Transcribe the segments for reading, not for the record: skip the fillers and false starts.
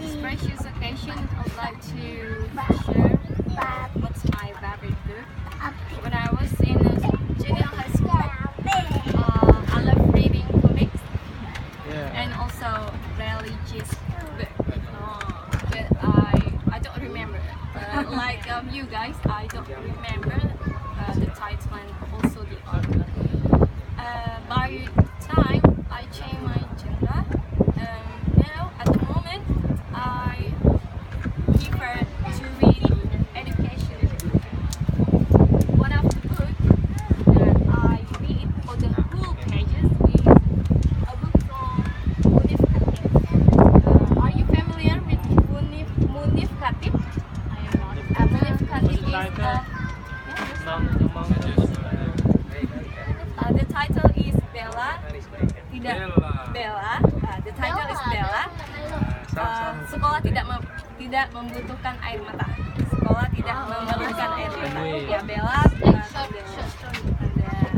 this precious occasion, I'd like to share what's my favorite book. When I was in junior high school, I love reading comics and also religious books. But I don't remember. Like you guys, I don't remember the title and also the author. By time, I changed my genre. Now, at the moment, I prefer to read education. One of the books that I read for the whole pages is a book from Munif Khatib. Are you familiar with Munif Khatib? Munif Khatib is the title is Bella. Tidak Bella. The title is Bella. Sekolah tidak membutuhkan air mata. Sekolah tidak memerlukan air mata. Ya Bella.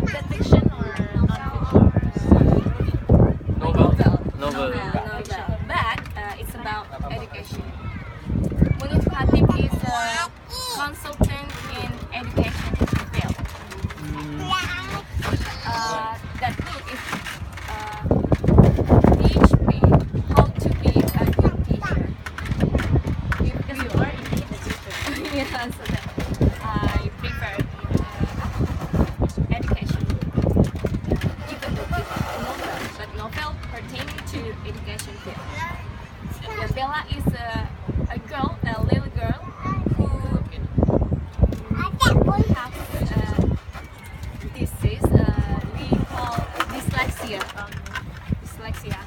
The fiction or non-fiction? Novel. But it's about education. Munif Khatib is a consultant in education field. That book is teach me how to be a good teacher. Because you are a teacher. Yeah, so that I prefer education. Even though it's a novel, but novel pertaining to education field. Yeah, Bella is a girl, a little girl who has disease we call dyslexia. Dyslexia.